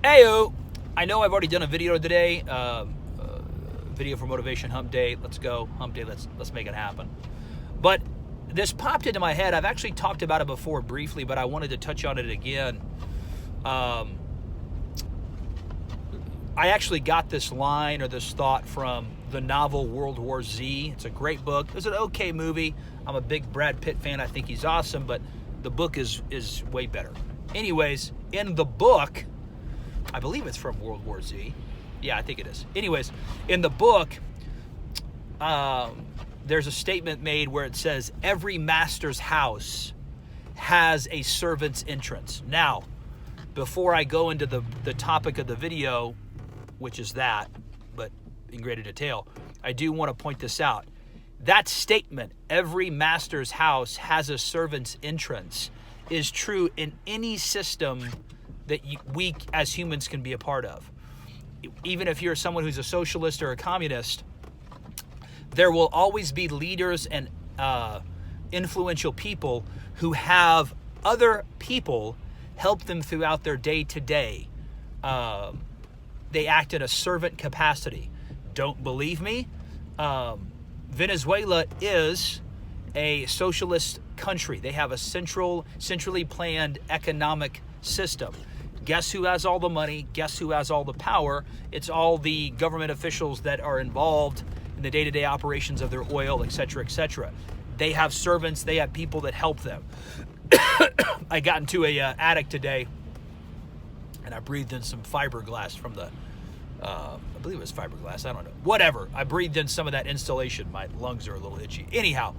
Heyo! I know I've already done a video today, video for Motivation Hump Day. Let's go, Hump Day, let's make it happen. But this popped into my head. I've actually talked about it before briefly, but I wanted to touch on it again. I actually got this line or this thought from the novel World War Z. It's a great book. It was an okay movie. I'm a big Brad Pitt fan. I think he's awesome, but the book is way better. Anyways, in the book, I believe it's from World War Z. Yeah, I think it is. Anyways, in the book, there's a statement made where it says, every master's house has a servant's entrance. Now, before I go into the topic of the video, which is that, but in greater detail, I do want to point this out. That statement, every master's house has a servant's entrance, is true in any system that we as humans can be a part of. Even if you're someone who's a socialist or a communist, there will always be leaders and influential people who have other people help them throughout their day-to-day. They act in a servant capacity. Don't believe me? Venezuela is a socialist country. They have a centrally planned economic system. Guess who has all the money? Guess who has all the power? It's all the government officials that are involved in the day-to-day operations of their oil, etc., etc. They have servants. They have people that help them. I got into a attic today, and I breathed in some fiberglass from the, I believe it was fiberglass. I don't know. Whatever. I breathed in some of that insulation. My lungs are a little itchy. Anyhow,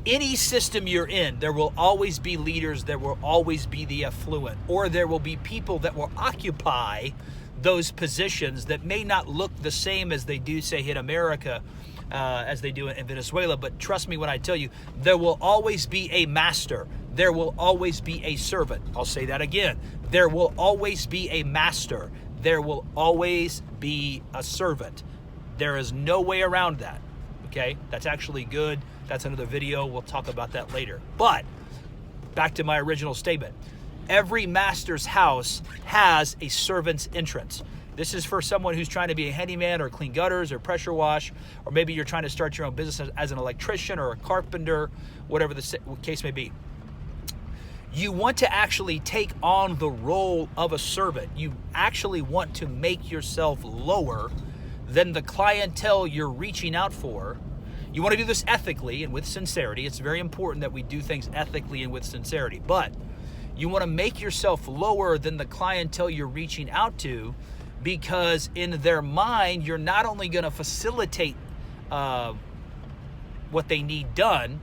any system you're in, there will always be leaders, there will always be the affluent, or there will be people that will occupy those positions that may not look the same as they do, say, in America, as they do in Venezuela. But trust me when I tell you, there will always be a master. There will always be a servant. I'll say that again. There will always be a master. There will always be a servant. There is no way around that. Okay? That's actually good. That's another video. We'll talk about that later. But back to my original statement. Every master's house has a servant's entrance. This is for someone who's trying to be a handyman or clean gutters or pressure wash, or maybe you're trying to start your own business as an electrician or a carpenter, whatever the case may be. You want to actually take on the role of a servant. You actually want to make yourself lower than the clientele you're reaching out for. You want to do this ethically and with sincerity. It's very important that we do things ethically and with sincerity. But you want to make yourself lower than the clientele you're reaching out to, because in their mind, you're not only going to facilitate what they need done,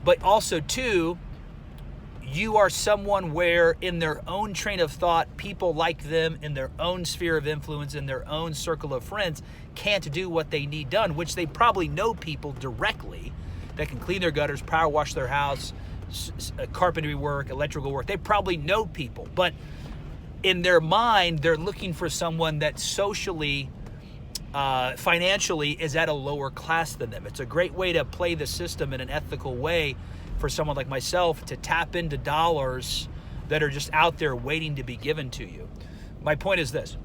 but also, too, you are someone where in their own train of thought, people like them in their own sphere of influence, in their own circle of friends, can't do what they need done, which they probably know people directly that can clean their gutters, power wash their house, carpentry work, electrical work. They probably know people, but in their mind, they're looking for someone that socially, financially is at a lower class than them. It's a great way to play the system in an ethical way for someone like myself to tap into dollars that are just out there waiting to be given to you. My point is this.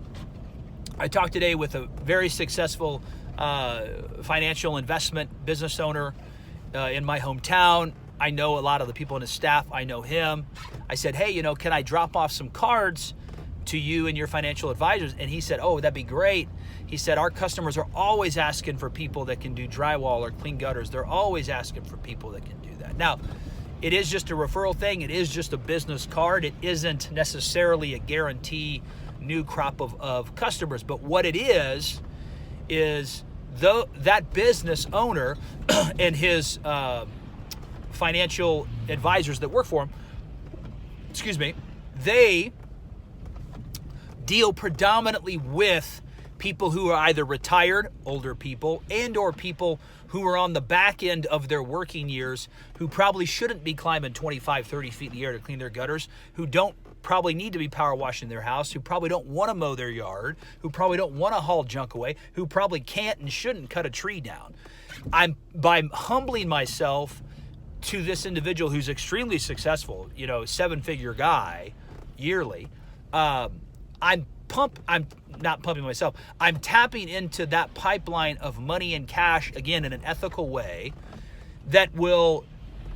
I talked today with a very successful financial investment business owner in my hometown. I know a lot of the people in his staff. I know him. I said, hey, can I drop off some cards to you and your financial advisors? And he said, oh, that'd be great. He said, our customers are always asking for people that can do drywall or clean gutters. They're always asking for people that can do that. Now, it is just a referral thing. It is just a business card. It isn't necessarily a guarantee new crop of customers. But what it is though that business owner and his financial advisors that work for him, they deal predominantly with people who are either retired, older people, and or people who are on the back end of their working years, who probably shouldn't be climbing 25, 30 feet in the air to clean their gutters, who don't probably need to be power washing their house, who probably don't want to mow their yard, who probably don't want to haul junk away, who probably can't and shouldn't cut a tree down. By humbling myself to this individual who's extremely successful, 7-figure guy yearly, I'm not pumping myself. I'm tapping into that pipeline of money and cash, again, in an ethical way that will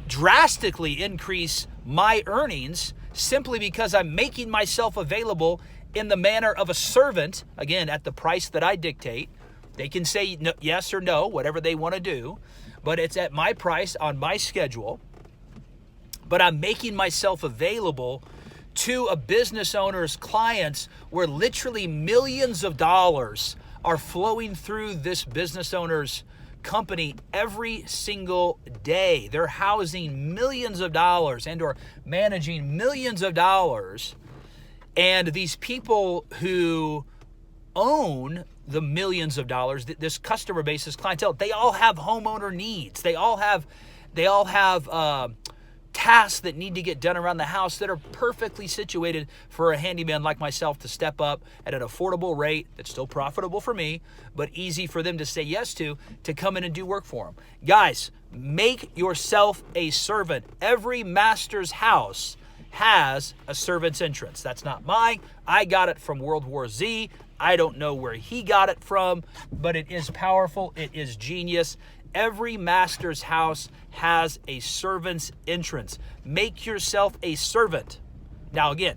drastically increase my earnings simply because I'm making myself available in the manner of a servant, again, at the price that I dictate. They can say no, yes or no, whatever they want to do, but it's at my price on my schedule. But I'm making myself available to a business owner's clients where literally millions of dollars are flowing through this business owner's company every single day. They're housing millions of dollars and or managing millions of dollars. And these people who own the millions of dollars, this customer base, this clientele, they all have homeowner needs. They all have tasks that need to get done around the house that are perfectly situated for a handyman like myself to step up at an affordable rate that's still profitable for me, but easy for them to say yes to come in and do work for them. Guys, make yourself a servant. Every master's house has a servant's entrance. That's not mine. I got it from World War Z. I don't know where he got it from, but it is powerful. It is genius. Every master's house has a servant's entrance. Make yourself a servant. Now, again,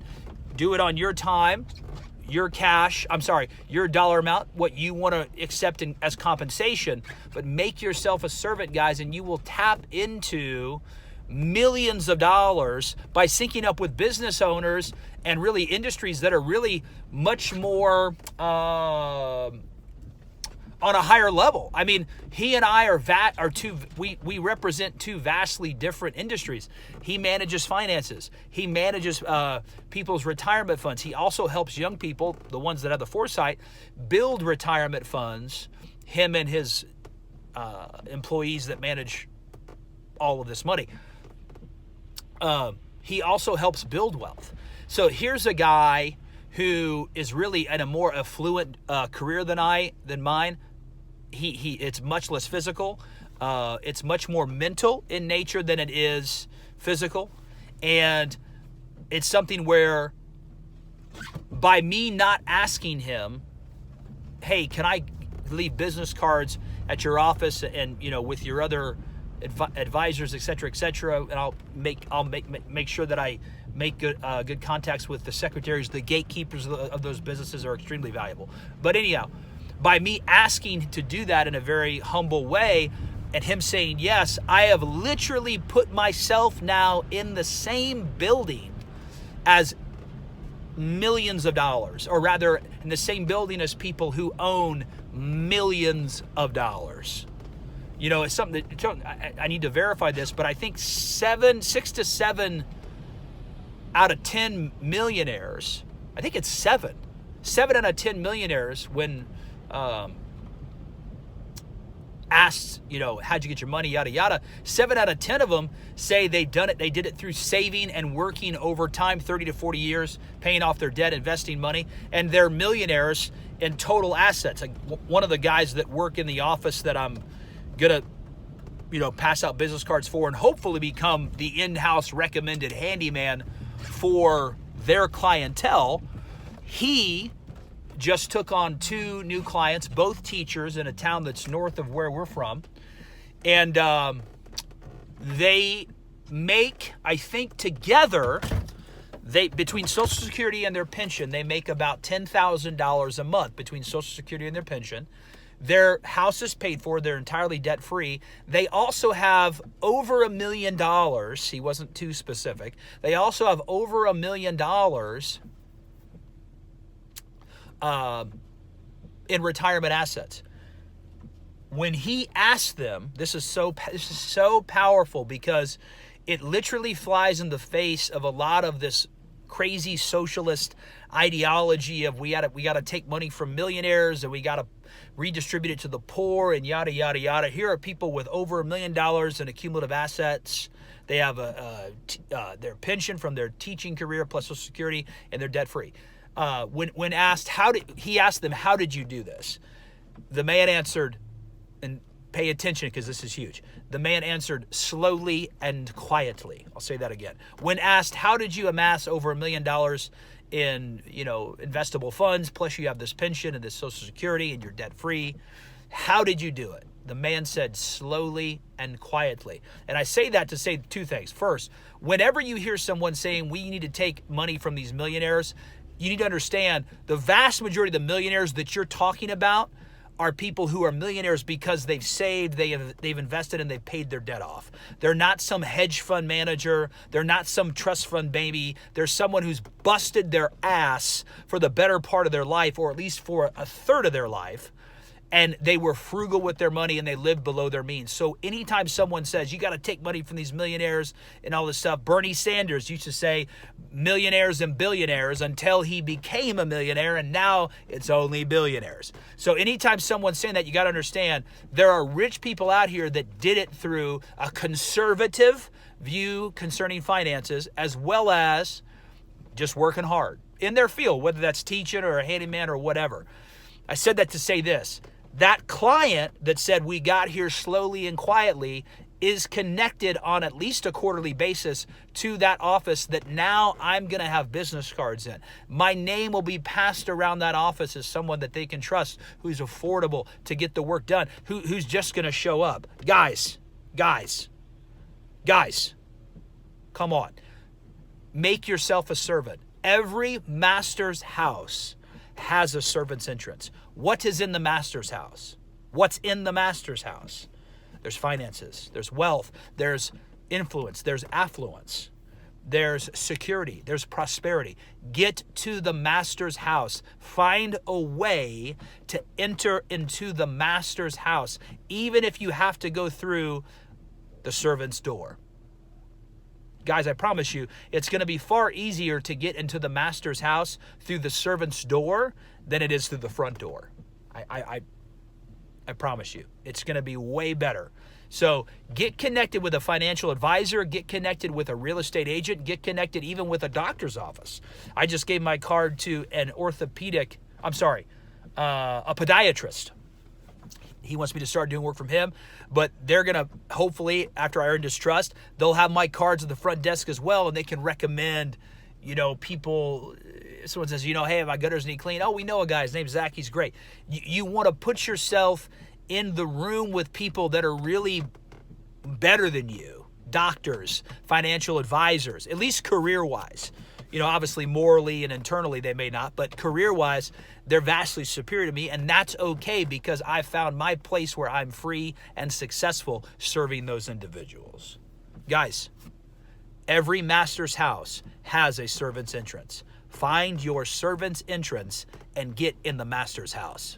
do it on your time, your your dollar amount, what you want to accept as compensation, but make yourself a servant, guys, and you will tap into millions of dollars by syncing up with business owners and really industries that are really much more on a higher level. I mean, he and I we represent two vastly different industries. He manages finances. He manages people's retirement funds. He also helps young people, the ones that have the foresight, build retirement funds. Him and his employees that manage all of this money. He also helps build wealth. So here's a guy who is really in a more affluent career than mine. It's much less physical. It's much more mental in nature than it is physical. And it's something where by me not asking him, hey, can I leave business cards at your office and, with your other advisors, et cetera, and I'll make sure that I make good contacts with the secretaries. The gatekeepers of those businesses are extremely valuable. But anyhow, by me asking to do that in a very humble way and him saying yes, I have literally put myself now in the same building as millions of dollars, or rather in the same building as people who own millions of dollars. It's something that I need to verify this, but I think 6 to 7 out of 10 millionaires, I think it's 7 out of 10 millionaires, when asked, how'd you get your money, yada, yada, 7 out of 10 of them say they did it through saving and working over time, 30 to 40 years, paying off their debt, investing money, and they're millionaires in total assets. Like one of the guys that work in the office that I'm gonna pass out business cards for and hopefully become the in-house recommended handyman for their clientele, he just took on 2 new clients, both teachers in a town that's north of where we're from. And they make, I think together, between Social Security and their pension, they make about $10,000 a month between Social Security and their pension. Their house is paid for. They're entirely debt-free. They also have over $1 million. He wasn't too specific. They also have over $1 million in retirement assets. When he asked them, this is so powerful because it literally flies in the face of a lot of this crazy socialist ideology of we got to take money from millionaires and we got to redistribute it to the poor and yada, yada, yada. Here are people with over $1 million in accumulative assets. They have their pension from their teaching career plus Social Security, and they're debt-free. When asked, he asked them, how did you do this? The man answered, and pay attention because this is huge. The man answered, slowly and quietly. I'll say that again. When asked, how did you amass over $1 million in, investable funds, plus you have this pension and this Social Security and you're debt free. How did you do it? The man said, slowly and quietly. And I say that to say two things. First, whenever you hear someone saying we need to take money from these millionaires, you need to understand the vast majority of the millionaires that you're talking about are people who are millionaires because they've saved, they've invested, and they've paid their debt off. They're not some hedge fund manager. They're not some trust fund baby. They're someone who's busted their ass for the better part of their life, or at least for a third of their life, and they were frugal with their money and they lived below their means. So anytime someone says you got to take money from these millionaires and all this stuff, Bernie Sanders used to say millionaires and billionaires until he became a millionaire, and now it's only billionaires. So anytime someone's saying that, you got to understand there are rich people out here that did it through a conservative view concerning finances, as well as just working hard in their field, whether that's teaching or a handyman or whatever. I said that to say this. That client that said we got here slowly and quietly is connected on at least a quarterly basis to that office that now I'm going to have business cards in. My name will be passed around that office as someone that they can trust, who's affordable to get the work done, who's just going to show up. Guys, come on. Make yourself a servant. Every master's house has a servant's entrance. What is in the master's house? What's in the master's house? There's finances, there's wealth, there's influence, there's affluence, there's security, there's prosperity. Get to the master's house. Find a way to enter into the master's house, even if you have to go through the servant's door. Guys, I promise you, it's going to be far easier to get into the master's house through the servant's door than it is through the front door. I promise you, it's going to be way better. So get connected with a financial advisor, get connected with a real estate agent, get connected even with a doctor's office. I just gave my card to a podiatrist. He wants me to start doing work from him, but they're going to, hopefully, after I earned his trust, they'll have my cards at the front desk as well, and they can recommend, people. Someone says, hey, my gutters need clean. Oh, we know a guy. His name's Zach. He's great. You want to put yourself in the room with people that are really better than you. Doctors, financial advisors, at least career-wise. Obviously morally and internally they may not, but career-wise, they're vastly superior to me, and that's okay because I found my place where I'm free and successful serving those individuals. Guys, every master's house has a servant's entrance. Find your servant's entrance and get in the master's house.